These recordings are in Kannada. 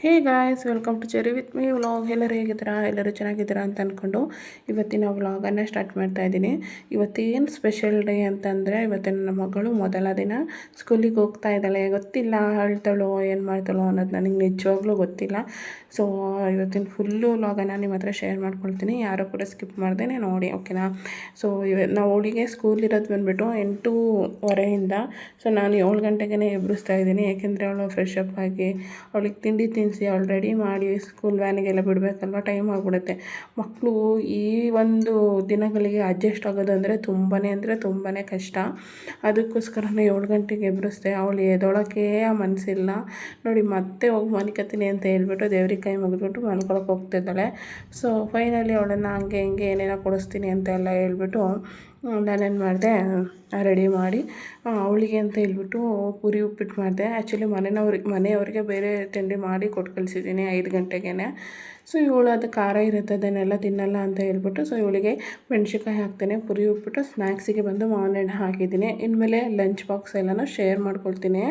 Hey guys, welcome to Cherry with me vlog. ಎಲ್ಲರೂ ಹೇಗಿದ್ದೀರಾ? ಎಲ್ಲರೂ ಚೆನ್ನಾಗಿದ್ದೀರಾ ಅಂತ ಅಂದ್ಕೊಂಡು ಇವತ್ತಿನ ವ್ಲಾಗನ್ನು ಸ್ಟಾರ್ಟ್ ಮಾಡ್ತಾ ಇದ್ದೀನಿ. ಇವತ್ತೇನು ಸ್ಪೆಷಲ್ ಡೇ ಅಂತಂದರೆ, ಇವತ್ತು ನನ್ನ ಮಗಳು ಮೊದಲ ದಿನ ಸ್ಕೂಲಿಗೆ ಹೋಗ್ತಾ ಇದ್ದಾಳೆ. ಗೊತ್ತಿಲ್ಲ ಅಳ್ತಾಳೋ ಏನು ಮಾಡ್ತಾಳೋ ಅನ್ನೋದು ನನಗೆ ನಿಜವಾಗ್ಲೂ ಗೊತ್ತಿಲ್ಲ. ಸೊ ಇವತ್ತಿನ ಫುಲ್ಲು ವ್ಲಾಗನ್ನು ನಿಮ್ಮ ಹತ್ರ ಶೇರ್ ಮಾಡ್ಕೊಳ್ತೀನಿ. ಯಾರೂ ಕೂಡ ಸ್ಕಿಪ್ ಮಾಡ್ದೇ ನೋಡಿ, ಓಕೆನಾ? ಸೊ ನಾವು ಅವಳಿಗೆ ಸ್ಕೂಲ್ ಇರೋದು ಬಂದುಬಿಟ್ಟು 8:15. ಸೊ ನಾನು 7 ಗಂಟೆಗೆ ಎಬ್ಬಿಸ್ತಾ ಇದ್ದೀನಿ. ಏಕೆಂದರೆ ಅವಳು ಫ್ರೆಶ್ ಅಪ್ ಆಗಿ ಅವಳಿಗೆ ತಿಂಡಿ ತಿನ್ನಿಸಿ ಅವಳು ರೆಡಿ ಮಾಡಿ ಸ್ಕೂಲ್ ವ್ಯಾನಿಗೆಲ್ಲ ಬಿಡಬೇಕಲ್ವ, ಟೈಮ್ ಆಗಿಬಿಡುತ್ತೆ. ಮಕ್ಕಳು ಈ ಒಂದು ದಿನಗಳಿಗೆ ಅಡ್ಜಸ್ಟ್ ಆಗೋದು ಅಂದರೆ ತುಂಬಾ ಕಷ್ಟ. ಅದಕ್ಕೋಸ್ಕರನೇ 7 ಗಂಟೆಗೆ ಎಬ್ಬಿಸ್ದೆ. ಅವಳು ಎದೊಳಕ್ಕೆ ಮನಸ್ಸಿಲ್ಲ ನೋಡಿ. ಮತ್ತೆ ಹೋಗಿ ಮಲ್ಕೊತೀನಿ ಅಂತ ಹೇಳ್ಬಿಟ್ಟು ದೇವ್ರಿಗೆ ಕೈ ಮುಗಿದ್ಬಿಟ್ಟು ಮಲ್ಕೊಳಕ್ಕೆ ಹೋಗ್ತಿದ್ದಾಳೆ. ಸೊ ಫೈನಲಿ ಅವಳನ್ನು ಹಂಗೆ ಹಿಂಗೆ ಏನೇನೋ ಕೊಡಿಸ್ತೀನಿ ಅಂತ ಎಲ್ಲ ಹೇಳ್ಬಿಟ್ಟು ನಾನೇನು ಮಾಡಿದೆ, ರೆಡಿ ಮಾಡಿ ಅವಳಿಗೆ ಅಂತ ಹೇಳ್ಬಿಟ್ಟು ಪೂರಿ ಉಪ್ಪಿಟ್ಟು ಮಾಡಿದೆ. ಆ್ಯಕ್ಚುಲಿ ಮನೆಯವ್ರಿಗೆ ಬೇರೆ ತಿಂಡಿ ಮಾಡಿ ಕೊಟ್ಟು ಕಳಿಸಿದ್ದೀನಿ 5 ಗಂಟೆಗೆ. ಸೊ ಇವಳು ಅದು ಖಾರ ಇರುತ್ತೆ ಅದನ್ನೆಲ್ಲ ತಿನ್ನಲ್ಲ ಅಂತ ಹೇಳ್ಬಿಟ್ಟು, ಸೊ ಇವಳಿಗೆ ಮೆಣ್ಸಿನ್ಕಾಯಿ ಹಾಕ್ತೇನೆ. ಪುರಿ ಉಪ್ಪಿಟ್ಟು ಸ್ನ್ಯಾಕ್ಸಿಗೆ ಬಂದು ಮಾವಿನ ಹಣ್ಣು ಹಾಕಿದ್ದೀನಿ. ಇನ್ಮೇಲೆ ಲಂಚ್ ಬಾಕ್ಸ್ ಎಲ್ಲನೂ ಶೇರ್ ಮಾಡ್ಕೊಳ್ತೀನಿ.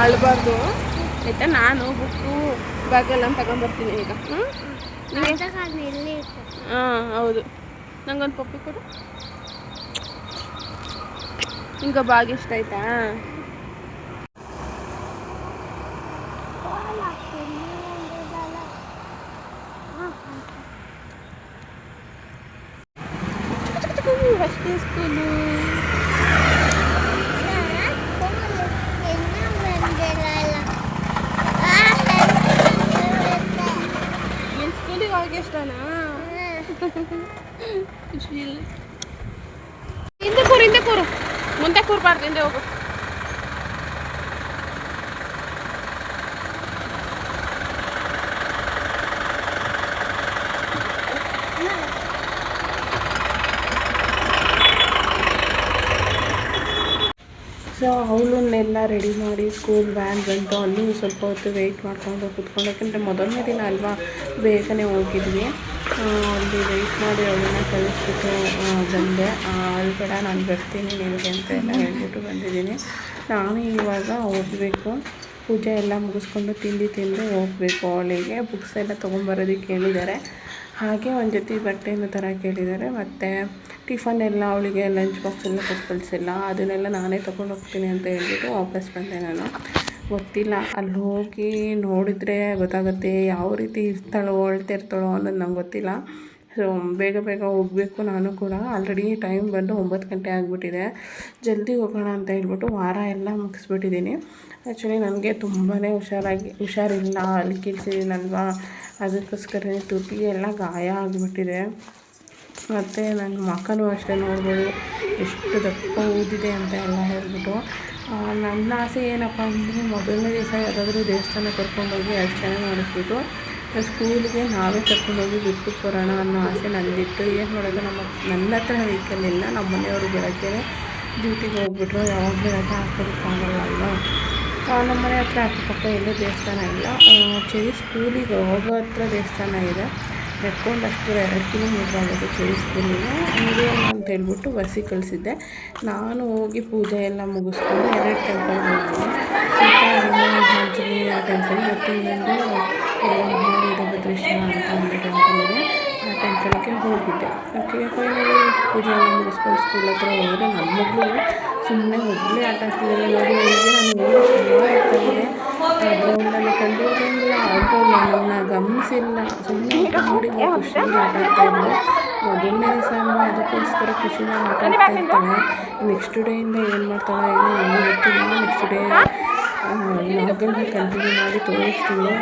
ಆಳ್ಬಾರ್ದು ಆಯಿತಾ? ನಾನು ಬುಕ್ಕು ಬ್ಯಾಗೆಲ್ಲ ತಗೊಂಬರ್ತೀನಿ ಈಗ. ಹಾಂ ಹೌದು, ನಂಗೊಂದು ಪಪ್ಪಿ ಕೊಡು. ಹಿಂಗೆ ಬಾಗಿ ಇಷ್ಟ ಆಯ್ತಾ? ಅಷ್ಟೇ ಸ್ಕೂಲು. ನಿನ್ನ ಸ್ಕೂಲಿಗೆ ಹೋಗಿ ಇಷ್ಟನಾ? ಹಿಂದೆ ಕೂರು, ಮುಂದೆ ಕೂರ್ಬಾರ್ದು, ಹಿಂದೆ ಹೋಗು. ಸೊ ಅವಳನ್ನೆಲ್ಲ ರೆಡಿ ಮಾಡಿ ಸ್ಕೂಲ್ ವ್ಯಾನ್ ಬಂತು. ಅಲ್ಲಿ ಸ್ವಲ್ಪ ಹೊತ್ತು ವೆಯ್ಟ್ ಮಾಡ್ಕೊಂಡು ಕೂತ್ಕೊಂಡು, ಯಾಕೆಂದರೆ ಮೊದಲನೇ ದಿನ ಅಲ್ವಾ, ಬೇಗನೆ ಹೋಗಿದ್ವಿ. ಅಲ್ಲಿ ವೆಯ್ಟ್ ಮಾಡಿ ಅವಳನ್ನ ಕಳಿಸ್ಬಿಟ್ಟು ಬಂದೆ. ಅಳ್ಬೇಡ, ನಾನು ಬರ್ತೀನಿ ನಿನಗೆ ಅಂತ ಎಲ್ಲ ಹೇಳ್ಬಿಟ್ಟು ಬಂದಿದ್ದೀನಿ. ನಾನು ಇವಾಗ ಹೋಗಬೇಕು. ಪೂಜೆ ಎಲ್ಲ ಮುಗಿಸ್ಕೊಂಡು ತಿಂಡಿ ತಿಂದು ಹೋಗಬೇಕು. ಅವಳಿಗೆ ಬುಕ್ಸ್ ಎಲ್ಲ ತೊಗೊಂಬರೋದಕ್ಕೆ ಹೇಳಿದ್ದಾರೆ. ಹಾಗೆ ಒಂದು ಜೊತೆ ಬಟ್ಟೆಯನ್ನು ತರಕ್ಕೆ ಹೇಳಿದ್ದಾರೆ. ಮತ್ತು ಟಿಫನ್ ಎಲ್ಲ ಅವಳಿಗೆ ಲಂಚ್ ಬಾಕ್ಸ್ ಎಲ್ಲ ಕೊಟ್ಟು ಕಳಿಸಿಲ್ಲ, ಅದನ್ನೆಲ್ಲ ನಾನೇ ತೊಗೊಂಡು ಹೋಗ್ತೀನಿ ಅಂತ ಹೇಳ್ಬಿಟ್ಟು ವಾಪಸ್ ಬಂದೆ. ನಾನು ಗೊತ್ತಿಲ್ಲ, ಅಲ್ಲಿ ಹೋಗಿ ನೋಡಿದರೆ ಗೊತ್ತಾಗುತ್ತೆ ಯಾವ ರೀತಿ ಇರ್ತಾಳೋ ಅಳ್ತಿರ್ತಾಳೋ ಅನ್ನೋದು ನಂಗೆ ಗೊತ್ತಿಲ್ಲ. ಸೊ ಬೇಗ ಹೋಗಬೇಕು. ನಾನು ಕೂಡ ಆಲ್ರೆಡಿ ಟೈಮ್ ಬಂದು 9 ಗಂಟೆ ಆಗಿಬಿಟ್ಟಿದೆ. ಜಲ್ದಿ ಹೋಗೋಣ ಅಂತ ಹೇಳ್ಬಿಟ್ಟು ವಾರ ಎಲ್ಲ ಮುಗಿಸ್ಬಿಟ್ಟಿದ್ದೀನಿ. ಆ್ಯಕ್ಚುಲಿ ನನಗೆ ತುಂಬಾ ಹುಷಾರಿಲ್ಲ, ಅಲ್ಲಿ ಕಿಲ್ಸಿದ್ದೀನಲ್ವಾ, ಅದಕ್ಕೋಸ್ಕರನೇ ತುಟಿ ಎಲ್ಲ ಗಾಯ ಆಗಿಬಿಟ್ಟಿದೆ. ಮತ್ತು ನನ್ನ ಮಕ್ಕನೂ ಅಷ್ಟೇ ನೋಡ್ಬೋದು ಎಷ್ಟು ದಪ್ಪ ಊದಿದೆ ಅಂತ ಎಲ್ಲ ಹೇಳ್ಬಿಟ್ಟು. ನನ್ನ ಆಸೆ ಏನಪ್ಪ ಅಂದರೆ, ಮೊದಲನೇ ದಿವಸ ಯಾವುದಾದ್ರೂ ದೇವಸ್ಥಾನ ಕರ್ಕೊಂಡೋಗಿ ಅರ್ಚನೆ ಮಾಡಿಸ್ಬಿಟ್ಟು ಸ್ಕೂಲಿಗೆ ನಾವೇ ಕರ್ಕೊಂಡೋಗಿ ಬಿಟ್ಬಿಟ್ಟು ಬರೋಣ ಅನ್ನೋ ಆಸೆ ನನಗಿತ್ತು. ಏನು ಮಾಡೋದು, ನನ್ನ ಹತ್ರ ವೆಹಿಕಲ್ ಇಲ್ಲ. ನಮ್ಮ ಮನೆಯವರು ಬೆಳಗ್ಗೆ ಡ್ಯೂಟಿಗೆ ಹೋಗ್ಬಿಟ್ರು, ಯಾವಾಗಲೂ ರಜೆ ಹಾಕೋದಕ್ಕಾಗಲ್ಲ ಅಲ್ವಾ. ನಮ್ಮ ಮನೆ ಹತ್ರ ಅಕ್ಕಪಕ್ಕ ಎಲ್ಲೂ ದೇವಸ್ಥಾನ ಇಲ್ಲ. ಚೆರಿ ಸ್ಕೂಲಿಗೆ ಹೋಗೋ ಹತ್ರ ದೇವಸ್ಥಾನ ಇದೆ. ನಡ್ಕೊಂಡು ಅಷ್ಟು 2 ಕಿಲೋಮೀಟ್ರ್ ಆಗೋದು ಚೆರಿ ಸ್ಕೂಲಿಗೆ. ಹಂಗೆ ಅಂತ ಹೇಳ್ಬಿಟ್ಟು ಬಸ್ಸಿಗೆ ಕಳಿಸಿದ್ದೆ. ನಾನು ಹೋಗಿ ಪೂಜೆ ಎಲ್ಲ ಮುಗಿಸ್ಕೊಂಡು 2 ಟೆಂಪಲ್ಗೆ ಹೋಗ್ತೀನಿ. ಆಂಜನೇಯ ಟೆಂಪಲ್ ಮತ್ತು ಇನ್ನೊಂದು ವೀರಭದ್ರೇಶ್ವರ ಅಂತ ಒಂದು ಟೆಂಪಲ್ ಇದೆ. ಆ ಟೆಂಪಲ್ಗೆ ಹೋಗಿದ್ದೆ. ಓಕೆ, ಫೈನಲಿ ಪೂಜೆ ಎಲ್ಲ ಮುಗಿಸ್ಕೊಂಡು ಸ್ಕೂಲ್ ಹತ್ರ ಹೋದರೆ ನನ್ನ ಮಗಳು ಸುಮ್ಮನೆ ಒಬ್ಬಳೇ ಆಟ ಆಡ್ತಿದ್ದಾರೆ. ನೋಡಿ, ಅವಳಿಗೆ ನಾನು ಚೆನ್ನಾಗಿರ್ತಾಯಿದೆ. ಗ್ರೌಂಡಲ್ಲಿ ಕಂಡಿಲ್ಲ ಆಟೋಲ್ಲ, ನನ್ನ ಗಮನಿಸಿಲ್ಲ. ಸುಮ್ಮನೆ ನೋಡಿ ಖುಷಿಯಲ್ಲಿ ಆಟ ಆಡ್ತಾಯಿದ್ಲು. ಮೊದಲನೇ ದಿವಸ ಅಲ್ವಾ, ಅದಕ್ಕೋಸ್ಕರ ಖುಷಿನ ಆಟ ಆಡ್ತಾ ಇರ್ತಾಳೆ. ನೆಕ್ಸ್ಟ್ ಡೇಯಿಂದ ಏನು ಮಾಡ್ತಾಳೆ ಏನೋ ನನಗೆ ಗೊತ್ತಿಲ್ಲ. ನೆಕ್ಸ್ಟ್ ಡೇ ವ್ಲಾಗಲ್ಲಿ ಕಂಟಿನ್ಯೂ ಮಾಡಿ ತೋರಿಸ್ತೀನಿ.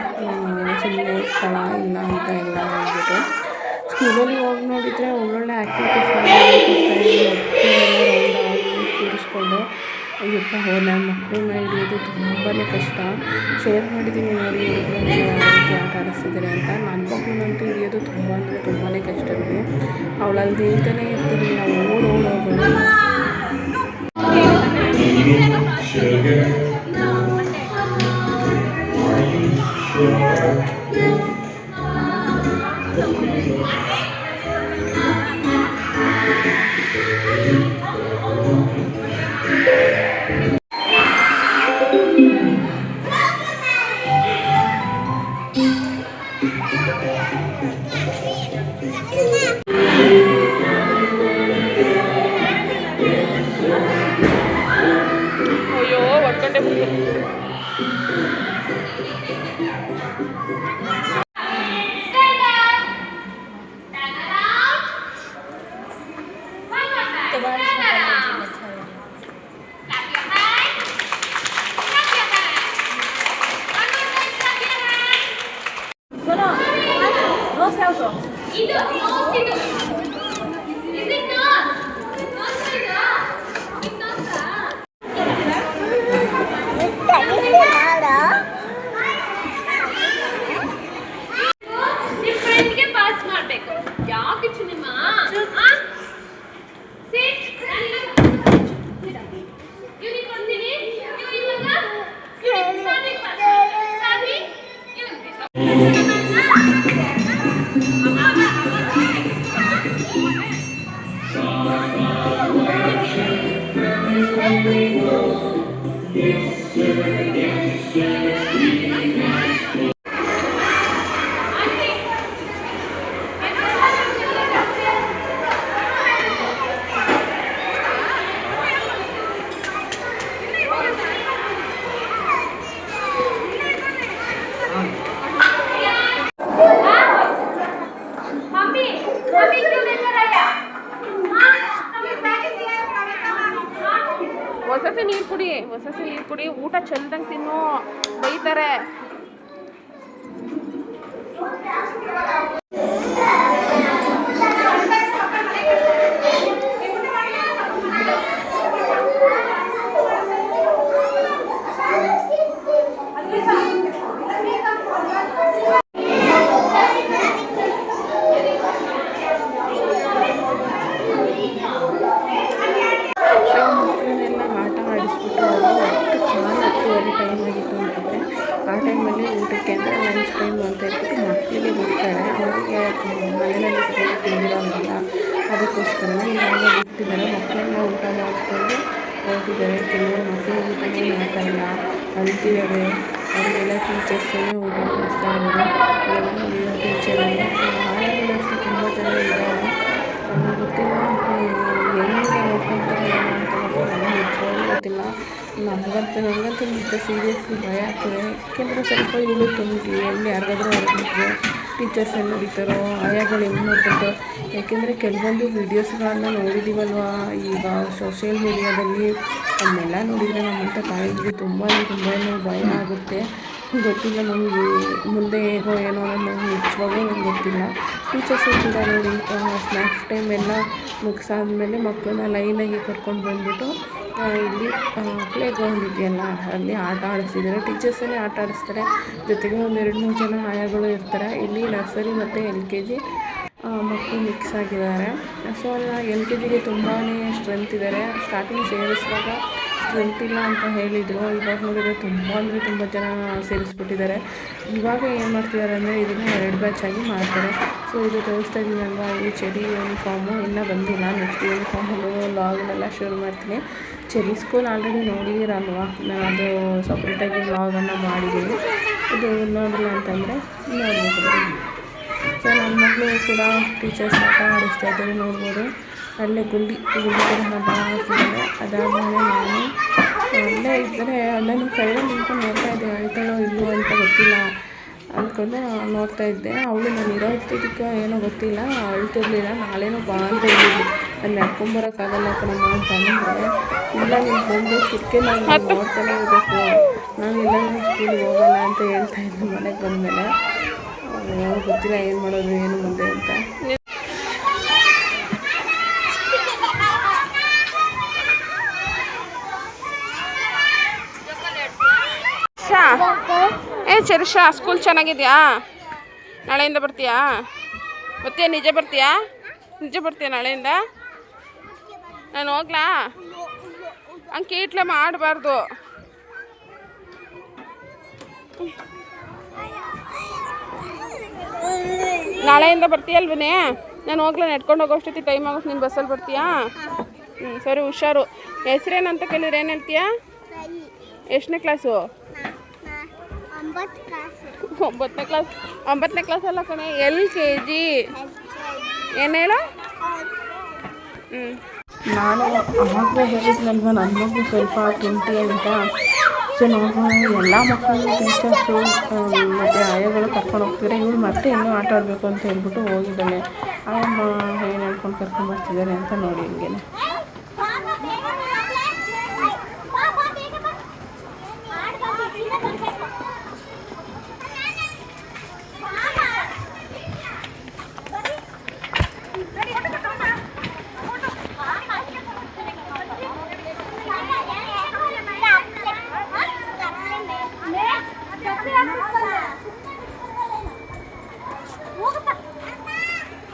ಸುಮ್ಮನೆ ಸ್ಥಳ ಇಲ್ಲ ಅಂತ ಎಲ್ಲ ಹೇಳ್ಬಿಟ್ಟು ಸ್ಕೂಲಲ್ಲಿ ಹೋಗಿ ನೋಡಿದರೆ ಒಳ್ಳೊಳ್ಳೆ ಆ್ಯಕ್ಟಿವಿಟೀಸ್ ರೌಂಡ್ ಆಗಿ ಕೂರಿಸ್ಕೊಂಡು ಅಯ್ಯಪ್ಪ, ನನ್ನ ಮಕ್ಕಳನ್ನ ಹಿಡಿಯೋದು ತುಂಬಾ ಕಷ್ಟ. ಶೇರ್ ಮಾಡಿದ್ದೀನಿ ನೋಡಿ, ಹುಡುಗರನ್ನ ಯಾವ ರೀತಿ ಆಟ ಆಡಿಸ್ತಿದ್ದಾರೆ ಅಂತ. ನನ್ನ ಮಕ್ಕಳನ್ನಂತೂ ಹಿಡಿಯೋದು ತುಂಬ ಅಂದರೆ ತುಂಬಾ ಕಷ್ಟ ಇದೆ. ಅವಳಲ್ಲಿ ನಿಲ್ತಾನೆ ಇರ್ತಿರಲಿಲ್ಲ, ಓಡೋಗೋದು. ಹೊಸಸೆ ನೀರು ಕುಡಿ, ಊಟ ಚೆಂದಂಗೆ ತಿನ್ನು, ಬೈತಾರೆ. ಆ ಟೈಮಲ್ಲಿ ಊಟಕ್ಕೆ ಅಂದರೆ ಲಂಚ್ ಟೈಮ್ ಅಂತ ಹೇಳ್ಬಿಟ್ಟು ಮಕ್ಕಳಿಗೆ ಬಿಡ್ತಾರೆ. ಅವರಿಗೆ ಮನೆಯಲ್ಲಿ ಸರಿಯಾಗಿ ತಿಂದಿರೋಂಗಿಲ್ಲ, ಅದಕ್ಕೋಸ್ಕರನೇ ಇವಾಗ ಬಿಟ್ಟಿದ್ದಾರೆ. ಮಕ್ಕಳೆಲ್ಲ ಊಟ ಮಾಡಿಕೊಂಡು ಹೋಗಿದ್ದಾರೆ. ಕೆಲವರು ಮಕ್ಕಳು ಊಟನೇ ಮಾಡ್ತಾಯಿಲ್ಲ, ಅಳ್ತಿದ್ದಾರೆ. ಅವರಿಗೆಲ್ಲ ಟೀಚರ್ಸೇ ಊಟ ಮಾಡಿಸ್ತಾ ಇರೋದು. ಅದೆಲ್ಲ ನೋಡಿ ಟೀಚರಲ್ಲಿ ಆಯಾಗಳು ಅಷ್ಟೇ ತುಂಬ ಜನ ಇದ್ದಾರೆ. ನಮಗೆ ಗೊತ್ತಿಲ್ಲ ಹೆಂಗೆ ನೋಡ್ಕೊತಾರೆ ಏನು ಅಂತ ನನಗೆ ನಿಜವಾಗ್ಲೂ ಗೊತ್ತಿಲ್ಲ. ನನಗಂತೂ ನಿಜ ಸೀರಿಯಸ್ಲಿ ಭಯ ಆಗ್ತದೆ. ಯಾಕೆಂದರೆ ಸ್ವಲ್ಪ ಇವಳು ತುಂಬಿ ಎಲ್ಲಿ ಯಾರಿಗಾದ್ರೂ ಹೊರಗಿದ್ರೆ ಟೀಚರ್ಸ್ ಎಲ್ಲ ನಡೀತಾರೋ, ಆಯಾಗಳು ಹೆಂಗೆ ನೋಡ್ಕೊಳ್ತಾರೋ. ಯಾಕೆಂದರೆ ಕೆಲವೊಂದು ವೀಡಿಯೋಸ್ಗಳನ್ನ ನೋಡಿದ್ದೀವಲ್ವ ಈಗ ಸೋಷಿಯಲ್ ಮೀಡಿಯಾದಲ್ಲಿ, ಅದನ್ನೆಲ್ಲ ನೋಡಿದರೆ ನಮ್ಮಂಥ ತಾಯಿಗೆ ತುಂಬಾ ಭಯ ಆಗುತ್ತೆ. ಗೊತ್ತಿಲ್ಲ ನಮಗೆ ಮುಂದೆ ಹೇಗೋ ಏನೋ ಅನ್ನೋದು ನಮ್ಗೆ ನಿಜವಾಗೂ ಗೊತ್ತಿಲ್ಲ. ಟೀಚರ್ಸು ಕೂಡ ನೋಡಿ ಸ್ನ್ಯಾಕ್ಸ್ ಟೈಮ್ ಎಲ್ಲ ಮುಗಿಸಾದ್ಮೇಲೆ ಮಕ್ಕಳನ್ನ ಲೈನಾಗಿ ಕರ್ಕೊಂಡು ಬಂದುಬಿಟ್ಟು ಇಲ್ಲಿ ಪ್ಲೇ ಗ್ರೌಂಡ್ ಇದೆಯಲ್ಲ ಅಲ್ಲಿ ಆಟ ಆಡಿಸ್ತಿದ್ದಾರೆ. ಟೀಚರ್ಸನ್ನೇ ಆಟ ಆಡಿಸ್ತಾರೆ, ಜೊತೆಗೆ ಒಂದು 2-3 ಜನ ಆಯಾಗಳು ಇರ್ತಾರೆ. ಇಲ್ಲಿ ನರ್ಸರಿ ಮತ್ತು LKG ಮಕ್ಕಳು ಮಿಕ್ಸ್ ಆಗಿದ್ದಾರೆ. ಸೊ LKGಗೆ ತುಂಬಾ ಸ್ಟ್ರೆಂತ್ ಇದ್ದಾರೆ. ಸ್ಟಾರ್ಟಿಂಗ್ ಸೇರಿಸುವಾಗ ಸ್ಟ್ರೆಂತ್ ಇಲ್ಲ ಅಂತ ಹೇಳಿದರು. ಇವಾಗ ನೋಡಿದರೆ ತುಂಬ ಜನ ಸೇರಿಸ್ಬಿಟ್ಟಿದ್ದಾರೆ. ಇವಾಗ ಏನು ಮಾಡ್ತಿದ್ದಾರೆ ಅಂದರೆ ಇದನ್ನು 2 ಬ್ಯಾಚ್ ಆಗಿ ಮಾಡ್ತಾರೆ. ಸೊ ಇದು ತೋರಿಸ್ತಾ ಇದ್ದೀನಲ್ವ, ಈ ಚೆರಿ ಯೂನಿಫಾರ್ಮು ಇನ್ನೂ ಬಂದಿಲ್ಲ. ನೆಕ್ಸ್ಟ್ ಯೂನಿಫಾರ್ಮು ಲಾಗ್ನೆಲ್ಲ ಶುರು ಮಾಡ್ತೀನಿ. ಚೆರಿ ಸ್ಕೂಲ್ ಆಲ್ರೆಡಿ ನೋಡಿದ್ದೀರಲ್ವ, ನಾನು ಅದು ಸಪ್ರೇಟಾಗಿ ವ್ಲಾಗನ್ನು ಮಾಡಿದ್ದೀನಿ. ಇದು ನೋಡಿಲ್ಲ ಅಂತಂದರೆ ನೋಡ್ಬೋದು. ಸೊ ನನ್ನ ಮಕ್ಕಳು ಕೂಡ ಟೀಚರ್ಸ್ ಆಟ ಆಡಿಸ್ತಾ ಇದ್ದಾರೆ, ನೋಡ್ಬೋದು. ಅಲ್ಲೇ ಗುಂಡಿ ಕೂಡ ಆಟ ಆಡ್ತಿದ್ದಾರೆ. ಅದಾದಮೇಲೆ ನಾನು ಅಲ್ಲೇ ಇದ್ದರೆ ನಾನು ಕೈಯಲ್ಲಿ ನಿಂತ್ಕೊಂಡು ನೋಡ್ತಾ ಇದ್ದೆ, ಅಳ್ತಾಳೋ ಇಲ್ಲವೋ ಅಂತ ಗೊತ್ತಿಲ್ಲ ಅಂದ್ಕೊಂಡು ನೋಡ್ತಾ ಇದ್ದೆ. ಅವಳು ನಾನು ಇರೋದಕ್ಕೆ ಏನೋ ಗೊತ್ತಿಲ್ಲ, ಅಳ್ತಿರ್ಲಿಲ್ಲ. ನಾಳೆನೋ ಬಾ ಅಂತ ಹೇಳಿದ್ವಿ, ಅಲ್ಲಿ ನಡ್ಕೊಂಬರೋಕ್ಕಾಗಲ್ಲ ಕಣಮ್ಮ ಅಂತ ಅಂದರೆ, ಇಲ್ಲ ನೀವು ಬಂದು ಕಿಟಕಿ ನಾನು ನೋಡ್ತಾನೆ ಇರಬೇಕು, ನಾನು ಇಲ್ಲಾಂದರೆ ಸ್ಕೂಲಿಗೆ ಹೋಗಲ್ಲ ಅಂತ ಹೇಳ್ತಾ ಇದ್ದೆ. ಮನೆಗೆ ಬಂದಮೇಲೆ ಗೊತ್ತಿಲ್ಲ ಏನು ಮಾಡೋದು ಏನು ಮುಂದೆ ಅಂತ. ಚರಿಷಾ, ಸ್ಕೂಲ್ ಚೆನ್ನಾಗಿದೆಯಾ? ನಾಳೆಯಿಂದ ಬರ್ತೀಯಾ? ಬರ್ತೀಯಾ? ನಿಜ ಬರ್ತೀಯಾ ನಾಳೆಯಿಂದ? ನಾನು ಹೋಗ್ಲಾ? ಹಂಗೆ ಕೀಟ್ಲೆ ಮಾಡಬಾರ್ದು. ನಾಳೆಯಿಂದ ಬರ್ತೀಯಲ್ವನೇ? ನಾನು ಹೋಗ್ಲಾ? ನೆಡ್ಕೊಂಡು ಹೋಗೋಷ್ಟೊತ್ತಿ ಟೈಮ್ ಆಗುತ್ತೆ. ನೀನು ಬಸ್ಸಲ್ಲಿ ಬರ್ತೀಯಾ? ಸರಿ, ಹುಷಾರು. ಹೆಸ್ರೇನಂತ ಕೇಳಿದ್ರೆ ಏನು ಹೇಳ್ತೀಯಾ? ಎಷ್ಟನೇ ಕ್ಲಾಸು? 9ನೇ ಕ್ಲಾಸ್ ಅಲ್ಲ ಕಣೆ, LKG. ಏನು ಹೇಳು? ನಾನು ಅವಾಗಲೇ ಹೇಳಿದ್ನಲ್ವ ನನ್ನ ಮಗು ಸ್ವಲ್ಪ ತುಂಟಿ ಅಂತ. ಸೊ ನಾವು ಎಲ್ಲ ಮಕ್ಕಳು ಟೀಚರ್ಸು ಮತ್ತು ಆಯಾಗಳು ಕರ್ಕೊಂಡು ಹೋಗ್ತಿದ್ದಾರೆ. ಇವಳು ಮತ್ತೆ ಇನ್ನೂ ಆಟ ಆಡಬೇಕು ಅಂತ ಹೇಳ್ಬಿಟ್ಟು ಹೋಗಿದ್ದಾಳೆ. ಆಯಮ್ಮ ಏನು ಹೇಳ್ಕೊಂಡು ಕರ್ಕೊಂಡ್ಬರ್ತಿದ್ದಾರೆ ಅಂತ ನೋಡಿ ಹಿಂಗೇನೆ.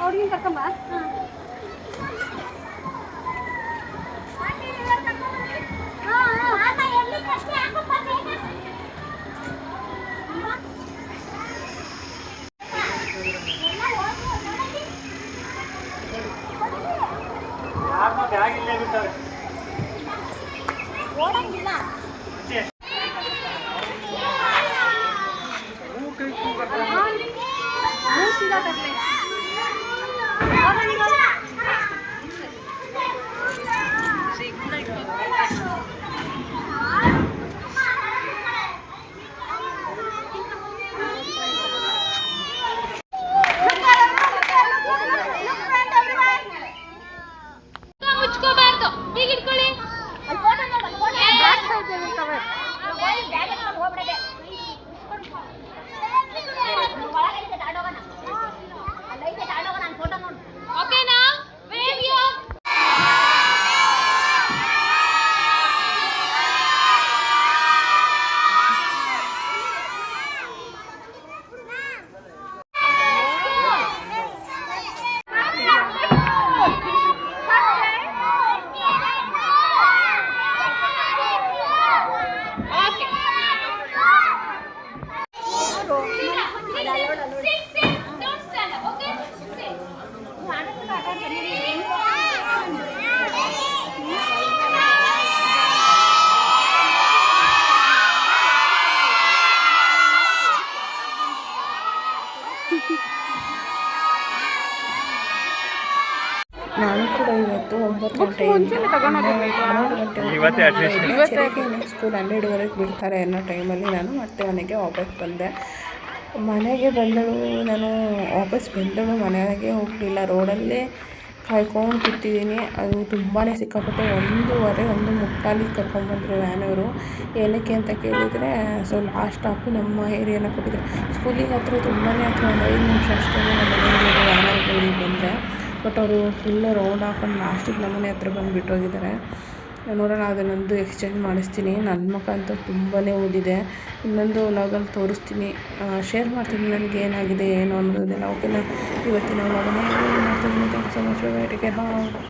ಅವ್ರಿಗೆ ಕರ್ಕೊಂಬ ಓಡಂಗಿಲ್ಲ. ಮುಚ್ಕೋಬಾರ್ದು ಈಗ ಇಟ್ಕೊಳ್ಳಿ. ಓಕೆನಾ? ನಾನು ಕೂಡ ಇವತ್ತು 9 ಗಂಟೆಯಿಂದ 12 ಗಂಟೆ ಸ್ಕೂಲ್ 12ವರೆಗೆ ಬಿಡ್ತಾರೆ ಅನ್ನೋ ಟೈಮಲ್ಲಿ ನಾನು ಮತ್ತೆ ಮನೆಗೆ ವಾಪಸ್ ಬಂದೆ. ಮನೆಗೆ ಬಂದಳು ನಾನು ವಾಪಸ್ ಬಂದಳು ಮನೆಗೆ ಹೋಗಲಿಲ್ಲ, ರೋಡಲ್ಲೇ ಕಾಯ್ಕೊಂಡು ಕೂತಿದ್ದೀನಿ. ಅದು ತುಂಬಾ ಸಿಕ್ಕಾಪಟ್ಟೆ 1:15 ಕರ್ಕೊಂಡ್ಬಂದರು ವ್ಯಾನವರು. ಏನಕ್ಕೆ ಅಂತ ಕೇಳಿದರೆ, ಸೊ ಲಾಸ್ಟ್ ಸ್ಟಾಪು ನಮ್ಮ ಏರಿಯಾನ ಕೊಟ್ಟಿದ್ರು. ಸ್ಕೂಲಿಗೆ ಹತ್ರ ತುಂಬಾ ಹತ್ರ, ಒಂದು 5 ನಿಮಿಷ ಅಷ್ಟೇ ನಮ್ಮ ಮನೆಯಲ್ಲಿ ವ್ಯಾನರ್ಗಳಿಗೆ ಬಂದರೆ. ಬಟ್ ಅವರು ಫುಲ್ ರೌಂಡ್ ಹಾಕೊಂಡು ಲಾಸ್ಟಿಗೆ ನಮ್ಮ ಮನೆ ಹತ್ರ ಬಂದು ಬಿಟ್ಟೋಗಿದ್ದಾರೆ. ನೋಡೋಣ, ಅದನ್ನೊಂದು ಎಕ್ಸ್ಚೇಂಜ್ ಮಾಡಿಸ್ತೀನಿ. ನನ್ನ ಮುಖ ಅಂತೂ ತುಂಬಾ ಊದಿದೆ. ಇನ್ನೊಂದು ವ್ಲಾಗಲ್ಲಿ ತೋರಿಸ್ತೀನಿ, ಶೇರ್ ಮಾಡ್ತೀನಿ ನನಗೆ ಏನಾಗಿದೆ ಏನು ಅನ್ನೋದೆಲ್ಲ. ಓಕೆನಾ? ಇವತ್ತಿನ ವ್ಲಾಗನ್ನ ಮಾಡ್ತೀನಿ. Thanks so much.